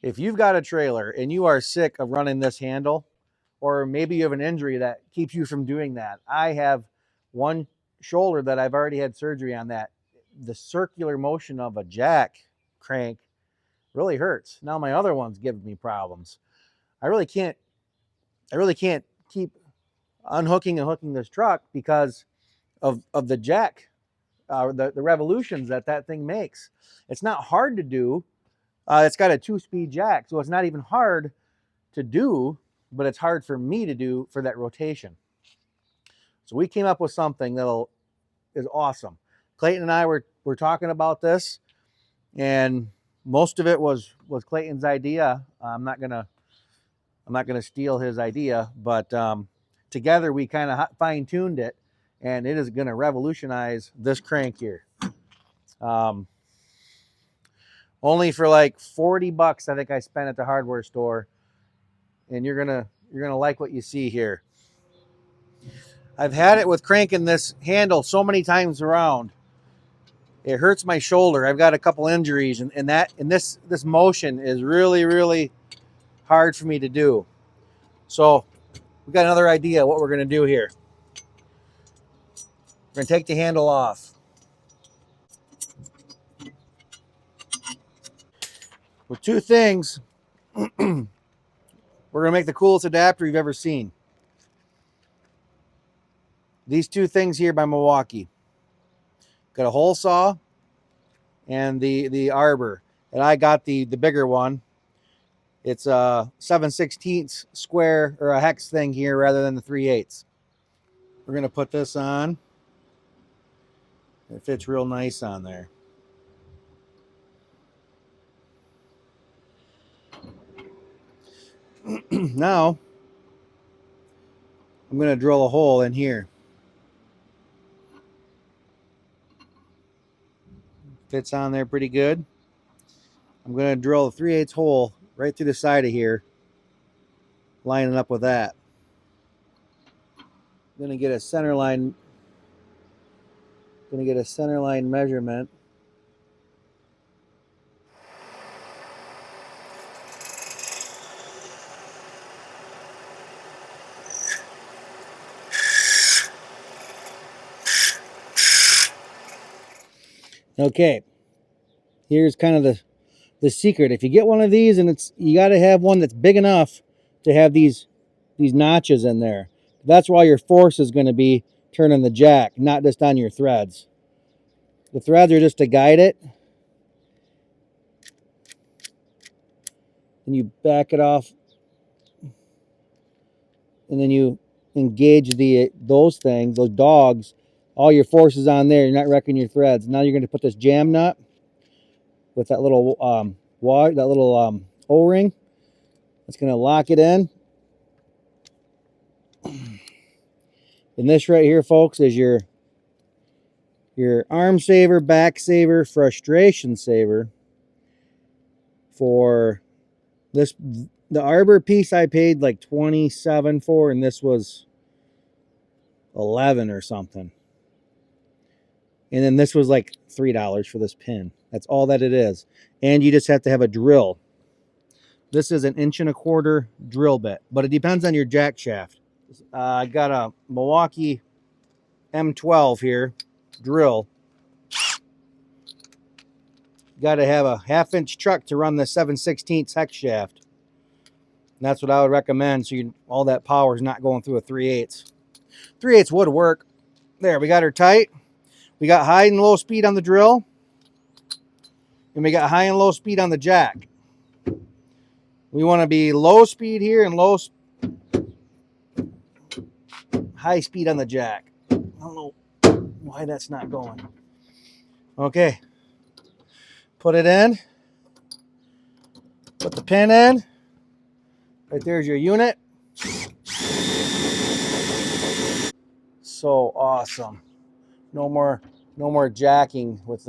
If you've got a trailer and you are sick of running this handle, or maybe you have an injury that keeps you from doing that. I have one shoulder that I've already had surgery on that. The circular motion of a jack crank really hurts. Now my other one's giving me problems. I really can't keep unhooking and hooking this truck because of the jack, the revolutions that thing makes. It's not hard to do. It's got a 2-speed jack, so it's not even hard to do, but it's hard for me to do for that rotation. So we came up with something that is awesome. Clayton and I were talking about this, and most of it was Clayton's idea. I'm not gonna steal his idea, but together we kind of fine-tuned it, and it is gonna revolutionize this crank here. Only for like 40 bucks, I think I spent at the hardware store, and you're gonna like what you see here. I've had it with cranking this handle so many times around. It hurts my shoulder. I've got a couple injuries, and this motion is really hard for me to do. So we've got another idea what we're gonna do here. We're gonna take the handle off. With two things, we're gonna make the coolest adapter you've ever seen. These two things here by Milwaukee. Got a hole saw and the arbor. And I got the bigger one. It's a 7/16 square or a hex thing here rather than the 3/8. We're gonna put this on. It fits real nice on there. Now I'm gonna drill a hole in here. Fits on there pretty good. I'm gonna drill a 3/8 hole right through the side of here, lining up with that. I'm gonna get a center line. Gonna get a center line measurement. Okay, here's kind of the secret. If you get one of these, and you got to have one that's big enough to have these notches in there. That's why your force is going to be turning the jack, not just on your threads. The threads are just to guide it. And you back it off, and then you engage those things, those dogs. All your force is on there. You're not wrecking your threads. Now you're going to put this jam nut with that little O-ring. It's going to lock it in. And this right here, folks, is your arm saver, back saver, frustration saver. For this, the arbor piece I paid like $27 for, and this was $11 or something. And then this was like $3 for this pin. That's all that it is. And you just have to have a drill. This is an 1.25" drill bit, but it depends on your jack shaft. I got a Milwaukee M12 here, drill. Got to have a 1/2" chuck to run the 7/16 hex shaft. And that's what I would recommend, so all that power is not going through a 3/8. 3/8 would work. There, we got her tight. We got high and low speed on the drill. And we got high and low speed on the jack. We want to be low speed here and high speed on the jack. I don't know why that's not going. Okay. Put it in. Put the pin in. Right there's your unit. So awesome. No more jacking with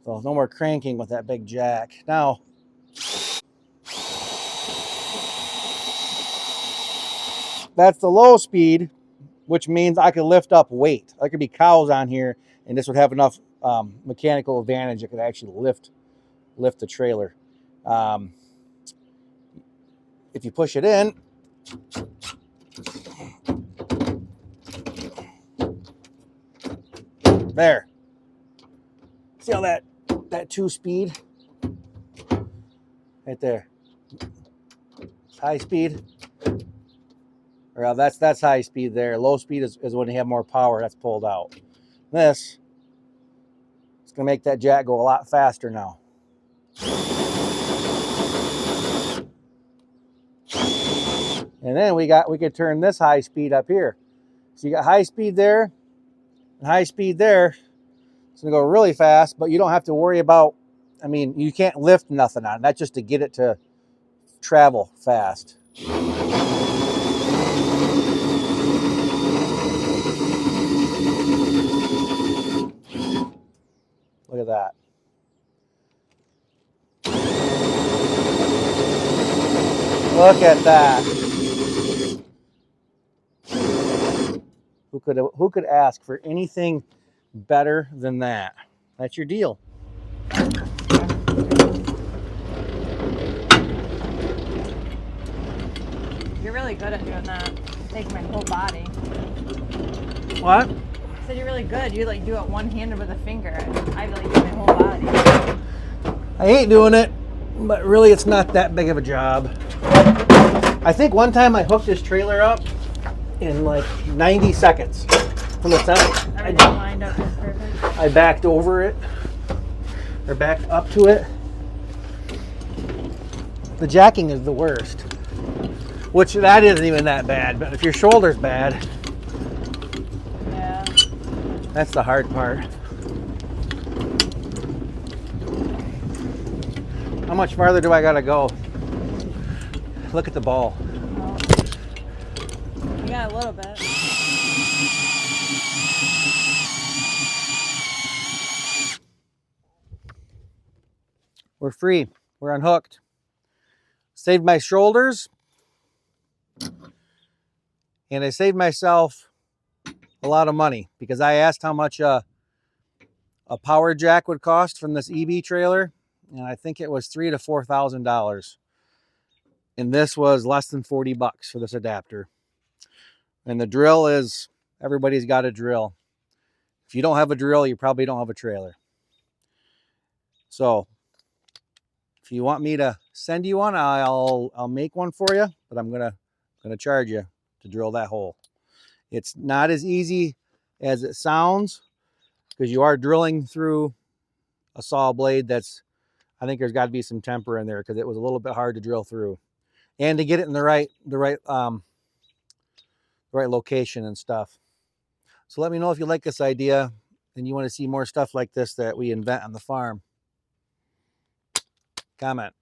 no more cranking with that big jack. Now, that's the low speed, which means I could lift up weight. There could be cows on here, and this would have enough mechanical advantage. It could actually lift the trailer. If you push it in, there. See how that 2-speed right there? High speed. Or that's high speed there. Low speed is when you have more power. That's pulled out. This is going to make that jack go a lot faster now. And then we could turn this high speed up here. So you got high speed there and high speed there. It's going to go really fast, but you don't have to worry about, I mean, you can't lift nothing on it. That's just to get it to travel fast. Look at that. Look at that. Who could ask for anything better than that? That's your deal. You're really good at doing that. Take my whole body. What? I said you're really good. You like do it one-handed with a finger. I like do my whole body. I hate doing it, but really it's not that big of a job. I think one time I hooked this trailer up in like 90 seconds from the center. Everything lined up just perfect. I backed over it, or backed up to it. The jacking is the worst, which that isn't even that bad, but if your shoulder's bad, yeah, that's the hard part. How much farther do I gotta go? Look at the ball. well, you got a little bit. We're free. We're unhooked. Saved my shoulders. And I saved myself a lot of money because I asked how much a power jack would cost from this EB trailer. And I think it was $3,000 to $4,000. And this was less than 40 bucks for this adapter. And the drill is, everybody's got a drill. If you don't have a drill, you probably don't have a trailer. So if you want me to send you one, I'll make one for you, but I'm gonna charge you to drill that hole. It's not as easy as it sounds because you are drilling through a saw blade that's, I think there's got to be some temper in there because it was a little bit hard to drill through, and to get it in the right location and stuff. So let me know if you like this idea and you want to see more stuff like this that we invent on the farm. Comment.